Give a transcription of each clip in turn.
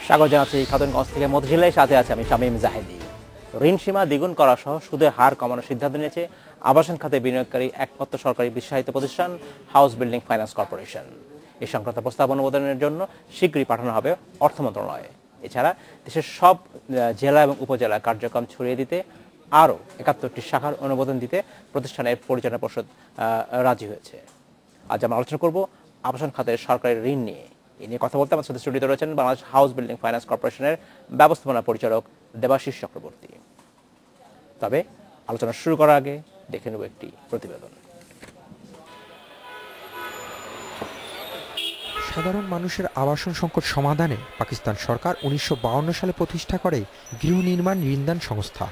স্বাগত জানাচ্ছি খাতুনগঞ্জ থেকে মতিঝিলের সাথে আছে আমি শামীম জাহেদি। ঋণ সীমা দ্বিগুণ করা সহ সুদের হার কমানোর সিদ্ধান্ত নিয়েছে আবাসন খাতে বিনিয়োগকারী একমাত্র সরকারি বিশ্বায়িত প্রতিষ্ঠান হাউস বিল্ডিং ফাইন্যান্স কর্পোরেশন। এই সংক্রান্ত প্রস্তাব অনুমোদনের জন্য শীঘ্রই পাঠানো হবে অর্থ মন্ত্রণালয়ে। এছাড়া দেশের সব জেলা এবং উপজেলা কার্যক্রম ছড়িয়ে দিতে আরও ৭১টি শাখার অনুমোদন দিতে প্রতিষ্ঠানের পরিচালনা পর্ষদ রাজি হয়েছে। আজ আমরা আলোচনা করব আবাসন খাতের সরকারি ঋণ নিয়ে। এ নিয়ে কথা বলতে আমার সাথে স্টুডিওতে রয়েছেন বাংলাদেশ হাউস বিল্ডিং ফাইন্যান্স কর্পোরেশনের ব্যবস্থাপনা পরিচালক দেবাশিস চক্রবর্তী। তবে আলোচনা শুরু করার আগে দেখে নেব একটি প্রতিবেদন। সাধারণ মানুষের আবাসন সংকট সমাধানে পাকিস্তান সরকার ১৯৫২ সালে প্রতিষ্ঠা করে গৃহ নির্মাণ ঋণদান সংস্থা।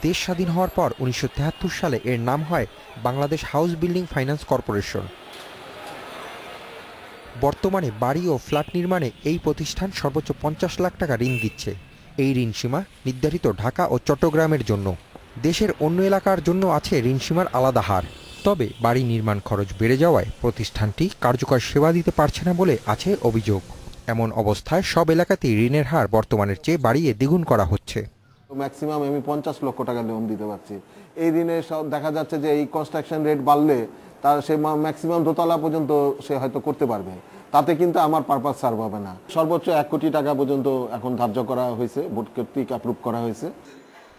দেশ স্বাধীন হওয়ার পর ১৯৭৩ সালে এর নাম হয় Bangladesh house building finance corporation. বর্তমানে বাড়ি ও ফ্ল্যাট নির্মাণে এই প্রতিষ্ঠান সর্বোচ্চ ৫০ লাখ টাকা ঋণ দিচ্ছে। এই ঋণ সীমা নির্ধারিত ঢাকা ও চট্টগ্রামের জন্য। দেশের অন্য এলাকার জন্য আছে ঋণ সীমার আলাদা হার। তবে বাড়ি নির্মাণ খরচ বেড়ে যাওয়ায় প্রতিষ্ঠানটি কার্যকর সেবা দিতে পারছে না বলে আছে অভিযোগ। এমন অবস্থায় সব এলাকাতেই ঋণের হার বর্তমানের চেয়ে বাড়িয়ে দ্বিগুণ করা হচ্ছে। ম্যাক্সিমাম আমি ৫০ লক্ষ টাকা লোন দিতে পারছি। এই ঋণে সব দেখা যাচ্ছে যে এই কনস্ট্রাকশন রেট বাড়লে তার সে ম্যাক্সিমাম দোতলা পর্যন্ত সে হয়তো করতে পারবে, তাতে কিন্তু আমার পারপাস সার্ভ হবে না। সর্বোচ্চ ১ কোটি টাকা পর্যন্ত এখন ধার্য করা হয়েছে, বোর্ড কর্তৃক অ্যাপ্রুভ করা হয়েছে।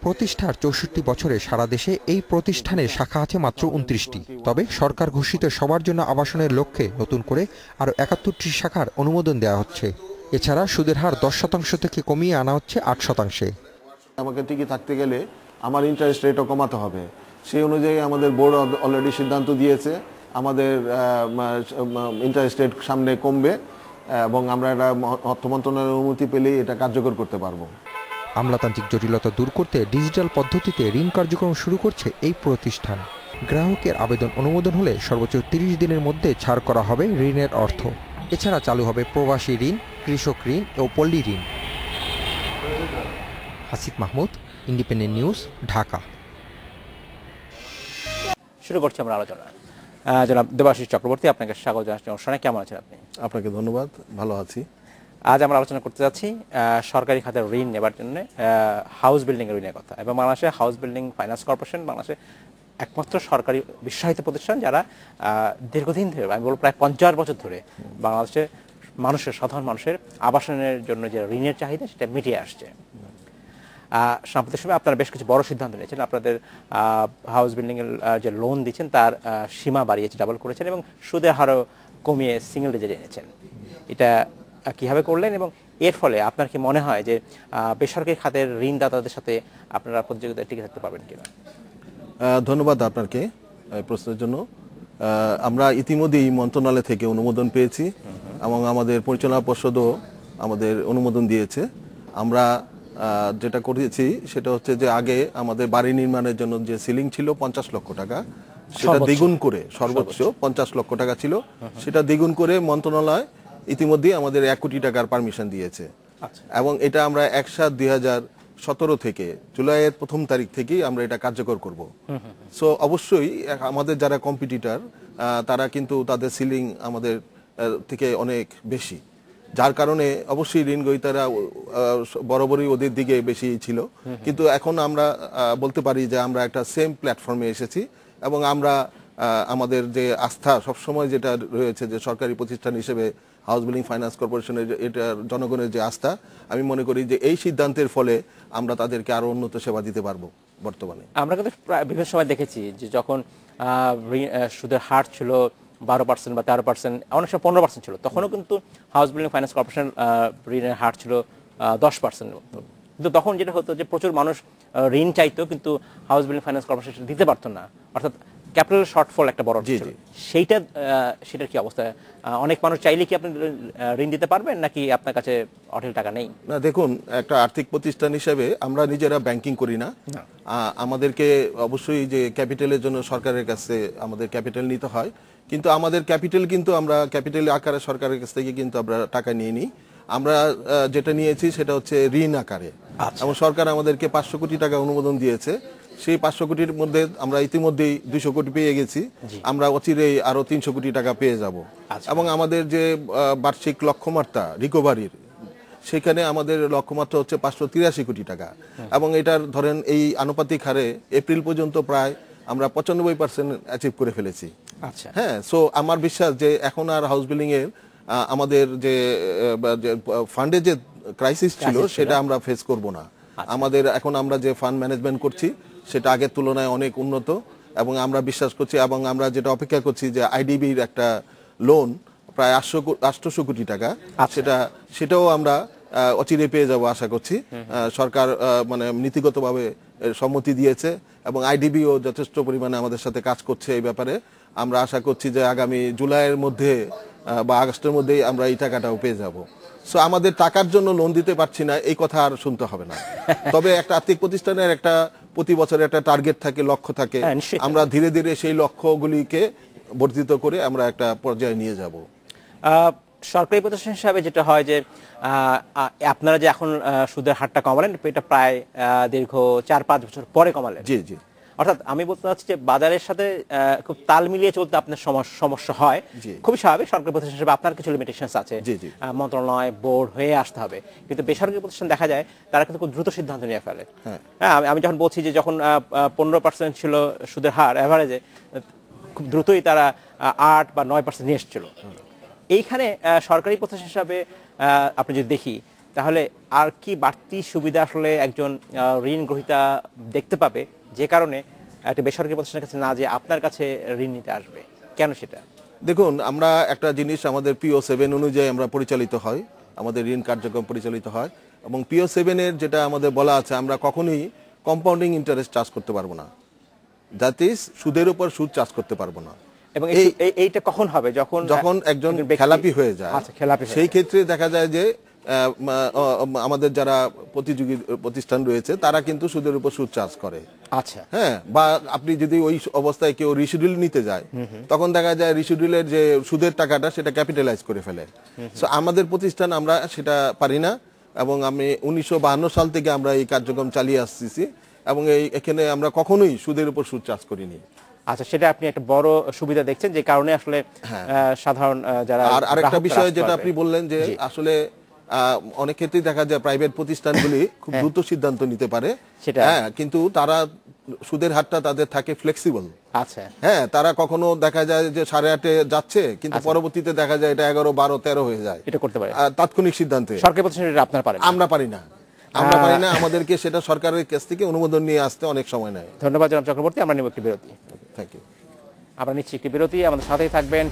প্রতিষ্ঠার ৬৪ বছরে সারা দেশে এই প্রতিষ্ঠানের শাখা আছে মাত্র ২৯টি। তবে সরকার ঘোষিত সবার জন্য আবাসনের লক্ষ্যে নতুন করে আরও ৭১টি শাখার অনুমোদন দেওয়া হচ্ছে। এছাড়া সুদের হার ১০% থেকে কমিয়ে আনা হচ্ছে ৮%। আমাকে টিকে থাকতে গেলে আমার ইন্টারেস্ট রেটও কমাতে হবে। সেই অনুযায়ী আমাদের বোর্ড অলরেডি সিদ্ধান্ত দিয়েছে আমাদের ইন্টারেস্ট রেট সামনে কমবে এবং আমরা এটা অর্থ মন্ত্রণালয়ের অনুমতি পেলেই এটা কার্যকর করতে পারবো। আমলাতান্ত্রিক জটিলতা দূর করতে ডিজিটাল পদ্ধতিতে ঋণ কার্যক্রম শুরু করছে এই প্রতিষ্ঠান। গ্রাহকের আবেদন অনুমোদন হলে সর্বোচ্চ ৩০ দিনের মধ্যে ছাড় করা হবে ঋণের অর্থ। এছাড়া চালু হবে প্রবাসী ঋণ, কৃষক ঋণ ও পল্লী ঋণ। Hasif Mahmud, independent news, Dhaka. শুরু করছি আমরা আলোচনা। জনাব দেবাশিস চক্রবর্তী, আপনাকে স্বাগত জানাচ্ছি অনুষ্ঠানে। কেমন আছেন আপনি? আপনাকে ধন্যবাদ, ভালো আছি। আজ আমরা আলোচনা করতে যাচ্ছি সরকারি খাতের ঋণ নেবার জন্য হাউস বিল্ডিং এর ঋণের কথা। এবং বাংলাদেশে হাউস বিল্ডিং ফাইন্যান্স কর্পোরেশন বাংলাদেশে একমাত্র সরকারি বিশ্বায়িত প্রতিষ্ঠান যারা দীর্ঘদিন ধরে, আমি বলবো প্রায় ৫০ বছর ধরে বাংলাদেশের সাধারণ মানুষের আবাসনের জন্য যে ঋণের চাহিদা সেটা মিটিয়ে আসছে। সাম্প্রতিক সময় আপনারা বেশ কিছু বড় সিদ্ধান্ত নিয়েছেন। আপনাদের হাউস বিল্ডিং এর যে লোন দিচ্ছেন তার সীমা বাড়িয়েছে, ডাবল করেছেন এবং সুদের হারও কমিয়ে সিঙ্গেল ডিজিটে এনেছেন। এটা কিভাবে করলেন এবং এর ফলে আপনার কি মনে হয় যে বেসরকারি খাতের ঋণদাতাদের সাথে আপনারা প্রতিযোগিতায় টিকে থাকতে পারবেন কিনা? ধন্যবাদ আপনাকে প্রশ্নের জন্য। আমরা ইতিমধ্যেই মন্ত্রণালয় থেকে অনুমোদন পেয়েছি এবং আমাদের পরিচালনা পর্ষদও আমাদের অনুমোদন দিয়েছে। আমরা যেটা করেছি সেটা হচ্ছে যে আগে আমাদের বাড়ি নির্মাণের জন্য যে সিলিং ছিল ৫০ লক্ষ টাকা, সেটা দ্বিগুণ করে, সর্বোচ্চ ৫০ লক্ষ টাকা ছিল, সেটা দ্বিগুণ করে মন্ত্রণালয় ইতিমধ্যেই আমাদের ১ কোটি টাকার পারমিশন দিয়েছে। এবং এটা আমরা ১/৭/২০১৭ থেকে জুলাইয়ের ১ম তারিখ থেকেই আমরা এটা কার্যকর করব। সো অবশ্যই আমাদের যারা কম্পিটিটর তারা কিন্তু তাদের সিলিং আমাদের থেকে অনেক বেশি, যার কারণে অবশ্যই ঋণ গ্রহীতারা বরাবরই ওদের দিকে বেশি ছিল। কিন্তু এখন আমরা বলতে পারি যে আমরা একটা সেম প্ল্যাটফর্মে এসেছি এবং আমরা আমাদের যে আস্থা সবসময় যেটা রয়েছে যে সরকারি প্রতিষ্ঠান হিসেবে হাউস বিল্ডিং ফাইন্যান্স কর্পোরেশনের এটার জনগণের যে আস্থা, আমি মনে করি যে এই সিদ্ধান্তের ফলে আমরা তাদেরকে আরো উন্নত সেবা দিতে পারবো। বর্তমানে আমরা কিন্তু বিভিন্ন সময় দেখেছি যে যখন সুদের হার ছিল ১২% বা ১৩%, অনেক সময় ১৫% ছিল, তখনও কিন্তু হাউস বিল্ডিং ফাইন্যান্স কর্পোরেশন ঋণের হার ছিল 10%। কিন্তু তখন যেটা হতো যে প্রচুর মানুষ ঋণ চাইতো কিন্তু হাউস বিল্ডিং ফাইন্যান্স কর্পোরেশন দিতে পারতো না, অর্থাৎ ক্যাপিটাল শর্টফল একটা বড় ছিল। সেটার কি অবস্থা? অনেক মানুষ চাইলে কি আপনি ঋণ দিতে পারবেন নাকি আপনার কাছে অঢেল টাকা নেই? না, দেখুন, একটা আর্থিক প্রতিষ্ঠান হিসেবে আমরা নিজেরা ব্যাংকিং করি না। আমাদেরকে অবশ্যই যে ক্যাপিটালের জন্য সরকারের কাছে আমাদের ক্যাপিটাল নিতে হয়, কিন্তু আমাদের ক্যাপিটাল কিন্তু আমরা ক্যাপিটাল আকারে সরকারের কাছ থেকে কিন্তু আমরা টাকা নিয়ে নিই। আমরা যেটা নিয়েছি সেটা হচ্ছে ঋণ আকারে, এবং সরকার আমাদেরকে ৫০০ কোটি টাকা অনুমোদন দিয়েছে। সেই ৫০০ কোটির মধ্যে আমরা ইতিমধ্যেই ২০০ কোটি পেয়ে গেছি, আমরা অচিরেই আরো ৩০০ কোটি টাকা পেয়ে যাব। এবং আমাদের যে বার্ষিক লক্ষ্যমাত্রা রিকভারির সেখানে আমাদের লক্ষ্যমাত্রা হচ্ছে 583 কোটি টাকা, এবং এটার ধরেন এই আনুপাতিক হারে এপ্রিল পর্যন্ত প্রায় আমরা 95% অ্যাচিভ করে ফেলেছি। আচ্ছা, হ্যাঁ, সো আমার বিশ্বাস যে এখন আর হাউস বিল্ডিং এর আমাদের যে ফান্ডে যে ক্রাইসিস ছিল সেটা আমরা ফেস করব না। আমাদের এখন আমরা যে ফান্ড ম্যানেজমেন্ট করছি সেটা আগের তুলনায় অনেক উন্নত, এবং আমরা বিশ্বাস করছি এবং আমরা যেটা অপেক্ষা করছি যে আইডিবির একটা লোন প্রায় 800 কোটি টাকা, সেটাও আমরা অচিরে পেয়ে যাব আশা করছি। সরকার মানে নীতিগতভাবে সম্মতি দিয়েছে এবং আইডিবিও যথেষ্ট পরিমাণে আমাদের সাথে কাজ করছে এই ব্যাপারে। আমরা আশা করছি যে আগামী জুলাইয়ের মধ্যে বা আগস্টের মধ্যেই আমরা এই টাকাটাও পেয়ে যাব। সো আমাদের টাকার জন্য লোন দিতে পারছি না এই কথা আর শুনতে হবে না। তবে একটা আর্থিক প্রতিষ্ঠানের একটা প্রতি বছরের একটা টার্গেট থাকে, লক্ষ্য থাকে, আমরা ধীরে ধীরে সেই লক্ষ্যগুলিকে বর্ধিত করে আমরা একটা পর্যায়ে নিয়ে যাব। সরকারি প্রতিষ্ঠান হিসাবে যেটা হয় যে আপনারা যে এখন সুদের হারটা কমালেন, এটা প্রায় দীর্ঘ 4-5 বছর পরে কমালেন। জি জি। অর্থাৎ আমি বলতে চাচ্ছি যে বাজারের সাথে খুব তাল মিলিয়ে চলতে আপনার সমস্যা হয়, খুবই স্বাভাবিক। সরকারি প্রতিষ্ঠান হিসেবে আপনার কিছু লিমিটেশনস আছে, মন্ত্রণালয় বোর্ড হয়ে আসতে হবে, কিন্তু বেসরকারি প্রতিষ্ঠান দেখা যায় তারা কিন্তু খুব দ্রুত সিদ্ধান্ত নিয়ে ফেলে। হ্যাঁ, আমি যখন বলছি যে যখন 15% ছিল সুদের হার এভারেজে, খুব দ্রুতই তারা 8 বা 9% নিয়ে এসেছিল। এইখানে সরকারি প্রতিষ্ঠান হিসাবে আপনি যদি দেখি তাহলে আর কি বাড়তি সুবিধা আসলে একজন ঋণ গ্রহীতা দেখতে পাবে যে কারণে একটা বেসরকারি প্রতিষ্ঠানের কাছে না যে আপনার কাছে ঋণ নিতে আসবে? কেন সেটা? দেখুন, আমরা একটা জিনিস আমাদের PO7 অনুযায়ী আমরা পরিচালিত হয়, আমাদের ঋণ কার্যক্রম পরিচালিত হয়, এবং PO7 এর যেটা আমাদের বলা আছে আমরা কখনোই কম্পাউন্ডিং ইন্টারেস্ট চার্জ করতে পারবো না, দ্যাট ইজ সুদের উপর সুদ চার্জ করতে পারবো না। এবং এইটা কখন হবে? যখন একজন খেলাপি হয়ে যায়। সেই ক্ষেত্রে দেখা যায় যে আমাদের যারা প্রতিযোগী প্রতিষ্ঠান রয়েছে তারা কিন্তু সুদের উপর সুদ চার্জ করে। আচ্ছা, হ্যাঁ, বা আপনি যদি ওই অবস্থায় কেউ রিশিডিউল নিতে যায় তখন দেখা যায় রিশিডিউলের যে সুদের টাকাটা সেটা ক্যাপিটালাইজ করে ফেলে। সো আমাদের প্রতিষ্ঠান আমরা সেটা পারি না, এবং আমি 1952 সাল থেকে আমরা এই কার্যক্রম চালিয়ে আসছি, এবং এখানে আমরা কখনোই সুদের উপর সুদ চার্জ করিনি। আচ্ছা, সেটা আপনি একটা বড় সুবিধা দেখছেন যে কারণে আসলে সাধারণ যারা। আর আরেকটা বিষয় যেটা আপনি বললেন যে আসলে অনেক ক্ষেত্রেই দেখা যায় প্রাইভেট প্রতিষ্ঠানগুলি খুব দ্রুত সিদ্ধান্ত নিতে পারে, হ্যাঁ, কিন্তু তারা সুদের হারটা তাদের থাকে ফ্লেক্সিবল। আচ্ছা, হ্যাঁ, তারা কখনো দেখা যায় যে 8.5-এ যাচ্ছে, কিন্তু পরবর্তীতে দেখা যায় এটা 11, 12, 13 হয়ে যায়। এটা করতে পারে তাৎক্ষণিক সিদ্ধান্তে। সরকারি প্রতিষ্ঠান আপনারা পারেন? আমরা পারি না, আমাদেরকে সেটা সরকারের কাছ থেকে অনুমোদন নিয়ে আসতে অনেক সময় নেয়। ধন্যবাদ জনাব চক্রবর্তী। আমরা নিব একটি বিরতি। Thank you. আমরা নিচ্ছি একটি বিরতি, আমাদের সাথেই থাকবেন।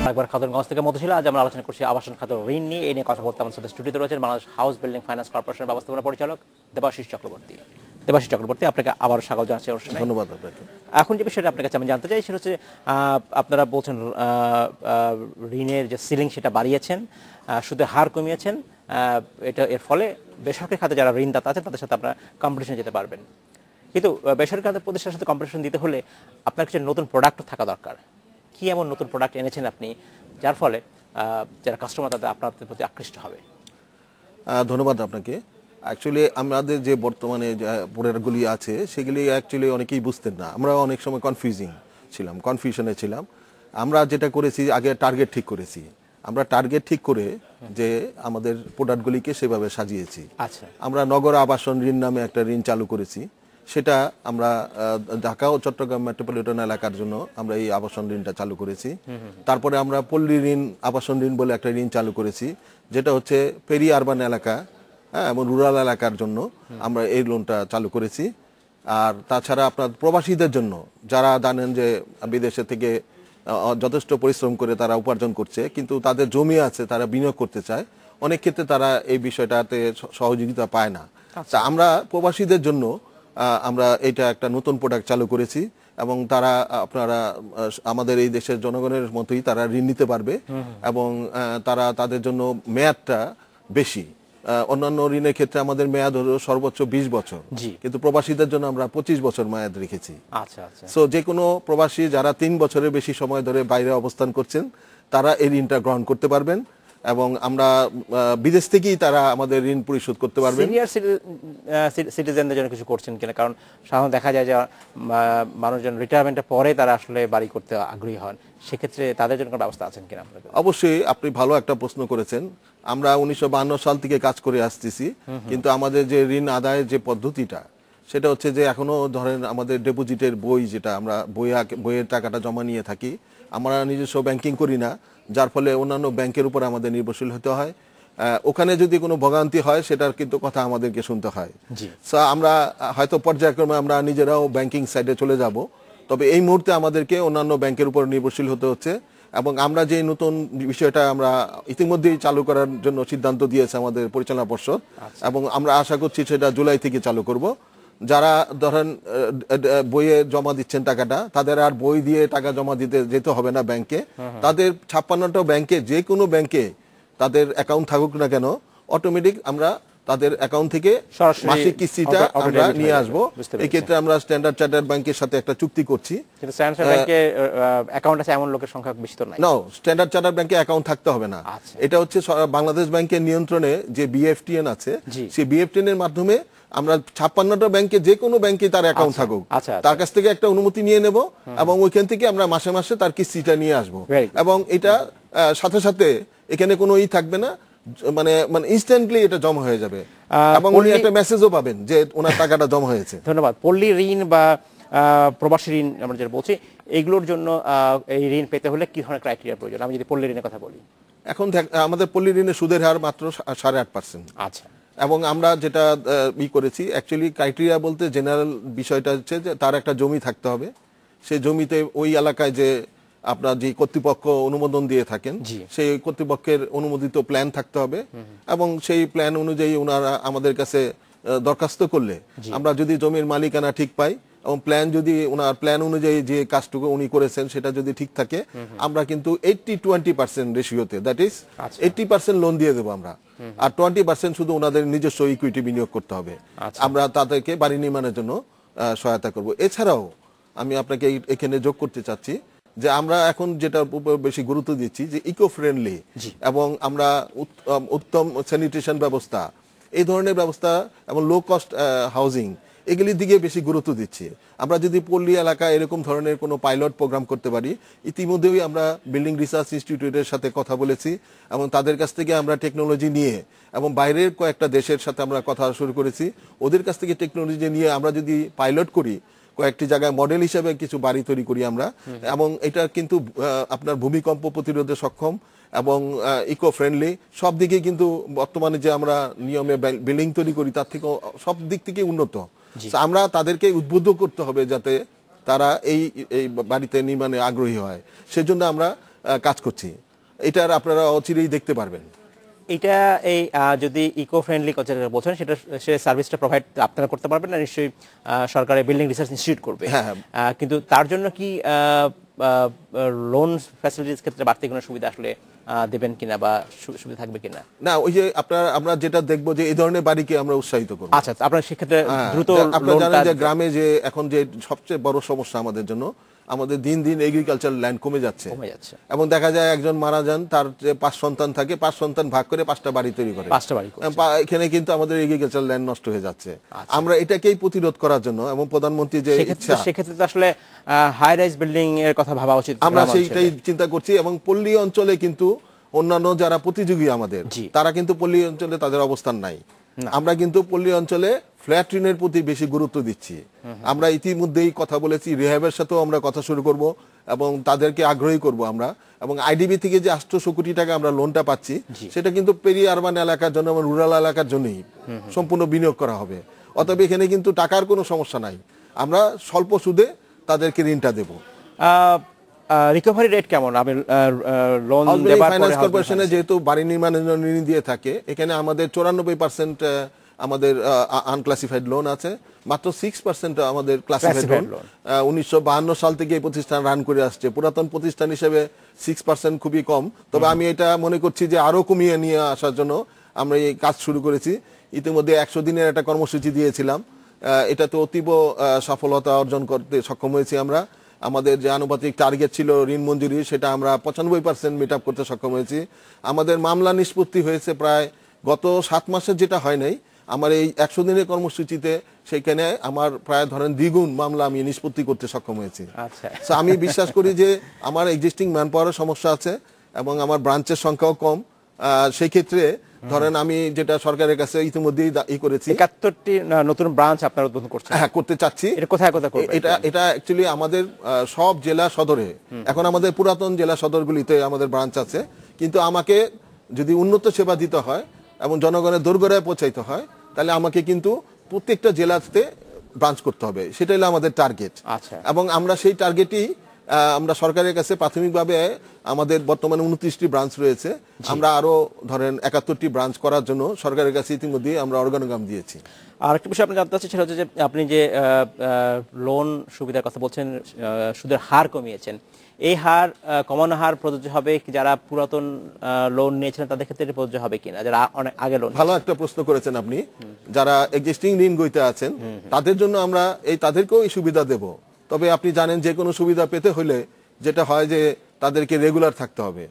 একবার খাতুনগঞ্জ থেকে মতো ছিল। আজ আমরা আলোচনা করছি আবাসন খাতের ঋণ নিয়ে। এই নিয়ে কথা বলতে আমাদের সাথে স্টুডিওতে রয়েছেন বাংলাদেশ হাউস বিল্ডিং ফাইন্যান্স কর্পোরেশনের ব্যবস্থাপনা পরিচালক দেবাশিস চক্রবর্তী। দেবাশিস চক্রবর্তী, আপনাকে আবারও স্বাগত জানাচ্ছি অনুষ্ঠানে। ধন্যবাদ আপনাকে। এখন যে বিষয়টা আপনার কাছে আমি জানতে চাই সেটা হচ্ছে আপনারা বলছেন ঋণের যে সিলিং সেটা বাড়িয়েছেন, সুদের হার কমিয়েছেন, এর ফলে বেসরকারি খাতে যারা ঋণদাতা আছেন তাদের সাথে আপনারা কম্পিটিশন যেতে পারবেন। কিন্তু বেসরকারি খাতের প্রতিষ্ঠানের সাথে কম্পিটিশন দিতে হলে আপনার কিছু নতুন প্রোডাক্ট থাকা দরকার। কি এমন নতুন প্রোডাক্ট এনেছেন আপনি যার ফলে যারা কাস্টমার তাদের আপনাদের প্রতি আকৃষ্ট হবে? ধন্যবাদ আপনাকে। অ্যাকচুয়ালি আমাদের যে বর্তমানে যে প্রোডাক্টগুলি আছে সেগুলি অ্যাকচুয়ালি অনেকেই বুঝতেন না, আমরা অনেক সময় কনফিউশনে ছিলাম। আমরা যেটা করেছি, আগে টার্গেট ঠিক করেছি, আমরা টার্গেট ঠিক করে যে আমাদের প্রোডাক্টগুলিকে সেভাবে সাজিয়েছি। আচ্ছা, আমরা নগর আবাসন ঋণ নামে একটা ঋণ চালু করেছি, সেটা আমরা ঢাকা ও চট্টগ্রাম মেট্রোপলিটন এলাকার জন্য আমরা এই আবাসন ঋণটা চালু করেছি। তারপরে আমরা পল্লী ঋণ আবাসন ঋণ বলে একটা ঋণ চালু করেছি, যেটা হচ্ছে পেরি আরবান এলাকা, হ্যাঁ, এবং রুরাল এলাকার জন্য আমরা এই লোনটা চালু করেছি। আর তাছাড়া আপনার প্রবাসীদের জন্য, যারা জানেন যে বিদেশে থেকে যথেষ্ট পরিশ্রম করে তারা উপার্জন করছে, কিন্তু তাদের জমি আছে, তারা বিনিয়োগ করতে চায়, অনেক ক্ষেত্রে তারা এই বিষয়টাতে সহযোগিতা পায় না। তা আমরা প্রবাসীদের জন্য আমরা এটা একটা নতুন প্রোডাক্ট চালু করেছি, এবং তারা আপনারা আমাদের এই দেশের জনগণের মতোই তারা ঋণ নিতে পারবে, এবং তারা তাদের জন্য মেয়াদটা বেশি। অন্যান্য ঋণের ক্ষেত্রে আমাদের মেয়াদ হলো সর্বোচ্চ 20 বছর, কিন্তু প্রবাসীদের জন্য আমরা 25 বছর মেয়াদ রেখেছি। আচ্ছা, সো যে কোনো প্রবাসী যারা 3 বছরের বেশি সময় ধরে বাইরে অবস্থান করছেন তারা এই ঋণটা গ্রহণ করতে পারবেন, এবং আমরা বিদেশ থেকেই তারা আমাদের ঋণ পরিশোধ করতে পারবেন। সিনিয়র সিটিজেনদের জন্য কিছু করছেন কিনা? কারণ সাধারণত দেখা যায় যে মানুষজন রিটায়ারমেন্টের পরে তারা আসলে বাড়ি করতে আগ্রহী হন, সেক্ষেত্রে তাদের জন্য কোনো ব্যবস্থা আছেন কিনা? অবশ্যই আপনি ভালো একটা প্রশ্ন করেছেন। আমরা 1952 সাল থেকে কাজ করে আসতেছি, কিন্তু আমাদের যে ঋণ আদায়ের যে পদ্ধতিটা সেটা হচ্ছে যে এখনো ধরেন আমাদের ডিপোজিটের বই, যেটা আমরা বইয়ের টাকাটা জমা নিয়ে থাকি, আমরা নিজস্ব ব্যাংকিং করি না, যার ফলে অন্যান্য ব্যাংকের উপর আমাদের নির্ভরশীল হতে হয়। ওখানে যদি কোনো ভোগান্তি হয় সেটার কিন্তু কথা আমাদেরকে শুনতে হয়। আমরা হয়তো পর্যায়ক্রমে আমরা নিজেরাও ব্যাংকিং সাইডে চলে যাব, তবে এই মুহূর্তে আমাদেরকে অন্যান্য ব্যাংকের উপর নির্ভরশীল হতে হচ্ছে। এবং আমরা যে নতুন বিষয়টা আমরা ইতিমধ্যেই চালু করার জন্য সিদ্ধান্ত দিয়েছে আমাদের পরিচালনা পর্ষদ, এবং আমরা আশা করছি সেটা জুলাই থেকে চালু করব। যারা ধরেন বইয়ে জমা দিচ্ছেন টাকাটা, তাদের আর বই দিয়ে টাকা জমা দিতে যেতে হবে না ব্যাংকে। তাদের 56টা ব্যাংকে, যে কোনো ব্যাংকে তাদের অ্যাকাউন্ট থাকুক না কেন, অটোমেটিক আমরা তাদের অ্যাকাউন্ট থেকে মাসিক কিস্তিটা আমরা নিয়ে আসবো। এই ক্ষেত্রে আমরা স্ট্যান্ডার্ড চার্টার্ড ব্যাংকের সাথে একটা চুক্তি করছি। কিন্তু স্ট্যান্ডার্ড ব্যাংকে অ্যাকাউন্ট আছে এমন লোকের সংখ্যা বেশি তো নাই। না, স্ট্যান্ডার্ড চার্টার্ড ব্যাংকে অ্যাকাউন্ট থাকতে হবে না। এটা হচ্ছে বাংলাদেশ ব্যাংকের নিয়ন্ত্রণে যে বিএফটিএন আছে, সেই বিএফটিএন এর মাধ্যমে আমরা 56টা ব্যাংকে, যে কোনো ব্যাংকে তার অ্যাকাউন্ট থাকুক, তার কাছ থেকে একটা অনুমতি নিয়ে নেব, এবং ওইখান থেকে আমরা মাসে মাসে তার কিস্তিটা নিয়ে আসবো। এবং এটা সাথে সাথে এখানে কোনো থাকবে না, মানে ইনস্ট্যান্টলি এটা জমা হয়ে যাবে, এবং উনি একটা মেসেজও পাবেন যে ওনার টাকাটা জমা হয়েছে। ধন্যবাদ। পল্লী ঋণ বা প্রবাসী ঋণ আমরা যেটা বলছি, এগুলোর জন্য এই ঋণ পেতে হলে কি ধরনের ক্রাইটেরিয়া প্রয়োজন? আমি যদি পল্লী ঋণের কথা বলি, এখন আমাদের পল্লী ঋণের সুদের হার মাত্র 8.5%। আচ্ছা। এবং আমরা যেটা করেছি, অ্যাকচুয়ালি ক্রাইটেরিয়া বলতে জেনারেল বিষয়টা হচ্ছে যে তার একটা জমি থাকতে হবে, সেই জমিতে ওই এলাকায় যে আপনার যে কর্তৃপক্ষ অনুমোদন দিয়ে থাকেন, সেই কর্তৃপক্ষের অনুমোদিত প্ল্যান থাকতে হবে, এবং সেই প্ল্যান অনুযায়ী ওনারা আমাদের কাছে দরখাস্ত করলে আমরা যদি জমির মালিকানা ঠিক পাই, এবং প্ল্যান যদি ওনার প্ল্যান অনুযায়ী যে কাজটুকু উনি করেছেন সেটা যদি ঠিক থাকে, আমরা কিন্তু 80-20% রেশিওতে, দ্যাট ইজ 80% লোন দিয়ে দেবো আমরা, আর 20% শুধু ওনাদের নিজস্ব ইকুইটি বিনিয়োগ করতে হবে। আমরা তাদেরকে বাড়ি নির্মাণের জন্য সহায়তা করব। এছাড়াও আমি আপনাকে এখানে যোগ করতে চাচ্ছি যে আমরা এখন যেটা বেশি গুরুত্ব দিচ্ছি যে ইকো ফ্রেন্ডলি, এবং আমরা উত্তম স্যানিটেশন ব্যবস্থা, এই ধরনের ব্যবস্থা, এবং লো কস্ট হাউজিং, এগুলির দিকে বেশি গুরুত্ব দিচ্ছি। আমরা যদি পল্লী এলাকায় এরকম ধরনের কোনো পাইলট প্রোগ্রাম করতে পারি, ইতিমধ্যেই আমরা বিল্ডিং রিসার্চ ইনস্টিটিউটের সাথে কথা বলেছি, এবং তাদের কাছ থেকে আমরা টেকনোলজি নিয়ে, এবং বাইরের কয়েকটা দেশের সাথে আমরা কথা শুরু করেছি, ওদের কাছ থেকে টেকনোলজি নিয়ে আমরা যদি পাইলট করি, কয়েকটি জায়গায় মডেল হিসেবে কিছু বাড়ি তৈরি করি আমরা, এবং এটা কিন্তু আপনার ভূমিকম্প প্রতিরোধে সক্ষম এবং ইকো ফ্রেন্ডলি, সব দিকে কিন্তু বর্তমানে যে আমরা নিয়মে বিল্ডিং তৈরি করি তার থেকে সব দিক থেকে উন্নত। আমরা তাদেরকে উদ্বুদ্ধ করতে হবে যাতে তারা এই বাড়িতে নির্মাণে আগ্রহী হয়, সেজন্য আমরা কাজ করছি। এটার আপনারা অচিরেই দেখতে পারবেন। এটা এই যদি ইকো ফ্রেন্ডলি কথা বলছেন, সেটা সে সার্ভিসটা প্রোভাইড আপনারা করতে পারবেন না? নিশ্চয়ই সরকারের বিল্ডিং রিসার্চ ইনস্টিটিউট করবে। কিন্তু তার জন্য কি লোন ফ্যাসিলিটিস ক্ষেত্রে বাড়তি কোনো সুবিধা আসলে দেবেন কিনা, বা সুবিধা থাকবে কিনা? না, ওই যে আমরা যেটা দেখবো যে এই ধরনের বাড়িকে আমরা উৎসাহিত করব। আচ্ছা, আপনারা সেক্ষেত্রে দ্রুত আপনারা জানেন যে গ্রামে যে এখন যে সবচেয়ে বড় সমস্যা আমাদের জন্য, আমাদের দিন দিন এগ্রিকালচার ল্যান্ড কমে যাচ্ছে, এবং দেখা যায় একজন মারা যান, তার যে 5 সন্তান থাকে, 5 সন্তান ভাগ করে 5টা বাড়ি তৈরি করে, 5টা বাড়ি। এখানে কিন্তু আমাদের এগ্রিকালচার ল্যান্ড নষ্ট হয়ে যাচ্ছে। আমরা এটাকেই প্রতিরোধ করার জন্য, এবং প্রধানমন্ত্রী যে ইচ্ছা, সেক্ষেত্রে তো আসলে হাই রাইজ বিল্ডিং এর কথা ভাবা উচিত। আমরা সেইটাই চিন্তা করছি, এবং পল্লী অঞ্চলে কিন্তু অন্যান্য যারা প্রতিযোগী আমাদের, তারা কিন্তু পল্লী অঞ্চলে তাদের অবস্থান নাই। আমরা কিন্তু পল্লী অঞ্চলে ফ্ল্যাট ঋণের প্রতি বেশি গুরুত্ব দিচ্ছি। আমরা ইতিমধ্যেই কথা বলেছি, রিহ্যাবের সাথেও আমরা কথা শুরু করব, এবং তাদেরকে আগ্রহী করব আমরা। এবং আইডিবি থেকে যে 800 কোটি টাকা আমরা লোনটা পাচ্ছি, সেটা কিন্তু পেরি আরবান এলাকার জন্য, রুরাল এলাকার জন্যই সম্পূর্ণ বিনিয়োগ করা হবে। অতএব এখানে কিন্তু টাকার কোনো সমস্যা নাই, আমরা স্বল্প সুদে তাদেরকে ঋণটা দেব। রিকভারি রেট কেমন? আমি লোন দেবার পরে ফাইন্যান্স কর্পোরেশনে যেহেতু বাড়ি নির্মাণের জন্য ঋণ দিয়ে থাকে, এখানে আমাদের 94% আমাদের আনক্লাসিফাইড লোন আছে, মাত্র 6% আমাদের ক্লাসিফাইড লোন। 1952 সাল থেকে এই প্রতিষ্ঠান রান করে আসছে, পুরাতন প্রতিষ্ঠান হিসেবে 6% খুবই কম। তবে আমি এটা মনে করছি যে আরো কমিয়ে নিয়ে আসার জন্য আমরা এই কাজ শুরু করেছি। ইতিমধ্যে 100 দিনের একটা কর্মসূচি দিয়েছিলাম, এটাতে অতীব সফলতা অর্জন করতে সক্ষম হয়েছি আমরা। আমাদের যে আনুপাতিক টার্গেট ছিল ঋণ মঞ্জুরি সেটা আমরা 95% মিট আপ করতে সক্ষম হয়েছি। আমাদের মামলা নিষ্পত্তি হয়েছে প্রায় গত 7 মাসের যেটা হয় নাই, আমার এই 100 দিনের কর্মসূচিতে সেখানে আমার প্রায় ধরেন দ্বিগুণ মামলা আমি নিষ্পত্তি করতে সক্ষম হয়েছি। আচ্ছা, So আমি বিশ্বাস করি যে আমার এক্সিস্টিং ম্যান পাওয়ারের সমস্যা আছে এবং আমার ব্রাঞ্চের সংখ্যাও কম। সেই ক্ষেত্রে ধরেন আমি যেটা সরকারের কাছে ইতিমধ্যেই করেছি, 71টি নতুন ব্রাঞ্চ আপনারা উদ্বোধন করছেন। হ্যাঁ করতে চাচ্ছি। এটা কোথায় কোথায় করবেন? এটা অ্যাকচুয়ালি আমাদের সব জেলা সদরে, এখন আমাদের পুরাতন জেলা সদরগুলিতে আমাদের ব্রাঞ্চ আছে, কিন্তু আমাকে যদি উন্নত সেবা দিতে হয় এবং জনগণের দোরগোড়ায় পৌঁছাইতে হয় তাহলে আমাকে কিন্তু প্রত্যেকটা জেলাতে ব্রাঞ্চ করতে হবে, সেটাই হলো আমাদের টার্গেট। আচ্ছা, এবং আমরা সেই টার্গেটই আমরা সরকারের কাছে প্রাথমিকভাবে আমাদের বর্তমানে 29টি ব্রাঞ্চ রয়েছে, আমরা আরো ধরেন 71টি ব্রাঞ্চ করার জন্য সরকারের কাছে ইতিমধ্যে আমরা অর্গানোগ্রাম দিয়েছি। আর একটা বিষয় আপনি জানতে চাচ্ছেন সেটা হচ্ছে যে আপনি যে লোন সুবিধার কথা বলছেন, সুদের হার কমিয়েছেন, এই হার কমানো হার প্রযোজ্য হবে কি যারা পুরাতন লোন নিয়েছিলেন তাদের ক্ষেত্রে এটা প্রযোজ্য হবে কিনা, যারা অনেক আগে লোন? ভালো একটা প্রশ্ন করেছেন আপনি। যারা এক্সিস্টিং ঋণ গ্রহীতা আছেন তাদের জন্য আমরা তাদেরকেও এই সুবিধা দেব। তবে আপনি জানেন যে কোনো সুবিধা পেতে হলে যেটা হয় যে তাদেরকে রেগুলার থাকতে হবে,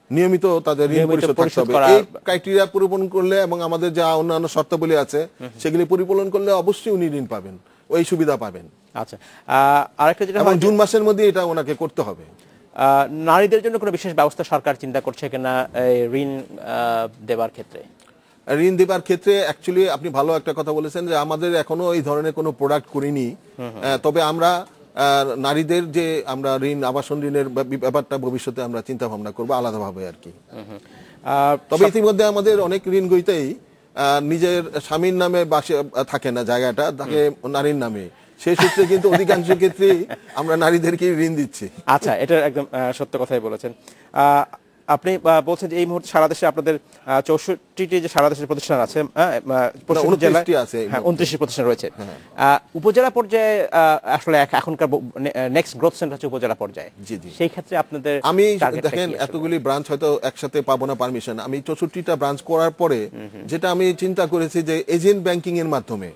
নিয়মিত তাদের ঋণ পরিশোধ করতে হবে। এই ক্রাইটেরিয়া পরিপূরণ করলে এবং আমাদের যা অন্যান্য শর্তাবলী আছে সেগুলি পরিপূরণ করলে অবশ্যই উনি ঋণ পাবেন, ওই সুবিধা পাবেন। আচ্ছা, আরেকটা যেটা এবং জুন মাসের মধ্যে এটা ওনাকে করতে হবে। নারীদের জন্য কোনো বিশেষ ব্যবস্থা সরকার চিন্তা করছে কিনা ঋণ দেবার ক্ষেত্রে? ঋণ দেবার ক্ষেত্রে অ্যাকচুয়ালি আপনি ভালো একটা কথা বলেছেন যে আমাদের এখনো এই ধরনের কোনো প্রোডাক্ট করিনি, তবে আমরা নারীদের যে আমরা ঋণ আবাসন ঋণের ব্যাপারটা ভবিষ্যতে আমরা চিন্তা ভাবনা করবো আলাদাভাবে আর কি। তবে ইতিমধ্যে আমাদের অনেক ঋণ গ্রহীতাই নিজের স্বামীর নামে বাসে থাকে না, জায়গাটা থাকে নারীর নামে, সেই সূত্রে কিন্তু অধিকাংশ ক্ষেত্রেই আমরা নারীদেরকে ঋণ দিচ্ছি। আচ্ছা, এটা একদম সত্য কথাই বলেছেন। আপনি বলছেন যে এই মুহূর্তে সারা দেশে আপনাদের 64টি যে সারা দেশের প্রতিষ্ঠান আছে, 29টি আছে, 29টি প্রতিষ্ঠান রয়েছে। উপজেলা পর্যায়ে আসলে এখনকার নেক্সট গ্রোথ সেন্টার হচ্ছে উপজেলা পর্যায়ে। সেই ক্ষেত্রে আপনাদের আমি দেখেন এতগুলি ব্রাঞ্চ হয়তো একসাথে পাবো না পারমিশন, আমি 64টা ব্রাঞ্চ করার পরে যেটা আমি চিন্তা করেছি যে এজেন্ট ব্যাংকিং এর মাধ্যমে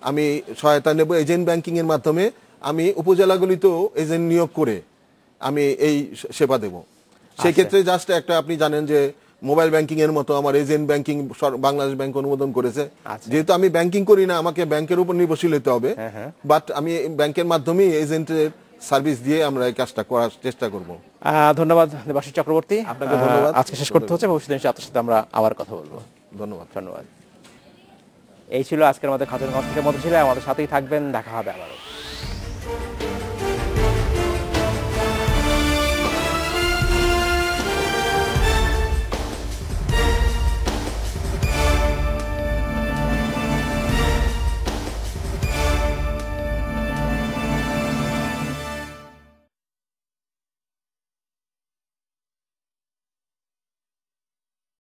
আমি সহায়তা নেব, এজেন্ট ব্যাংকিং এর মাধ্যমে আমি উপজেলাগুলিতেও এজেন্ট নিয়োগ করে আমি এই সেবা দেব। সেক্ষেত্রে জাস্ট একটা আপনি জানেন যে মোবাইল ব্যাংকিং এর মতো আমার এজেন্ট ব্যাংকিং বাংলাদেশ ব্যাংক অনুমোদন করেছে। যেহেতু আমি ব্যাংকিং করি না, আমাকে ব্যাংকের উপর নির্ভরশীল হতে হবে, বাট আমি ব্যাংকের মাধ্যমেই এজেন্টের সার্ভিস দিয়ে আমরা এই কাজটা করার চেষ্টা করব। ধন্যবাদ দেবাশিস চক্রবর্তী, আপনাকে ধন্যবাদ। আজকে শেষ করতে হচ্ছে, ভবিষ্যতে আপনার সাথে আমরা আবার কথা বলবো। ধন্যবাদ। ধন্যবাদ। এই ছিল আজকের আমাদের খাতুনগঞ্জ থেকে মধু ছিল, আমাদের সাথেই থাকবেন, দেখা হবে আবারও।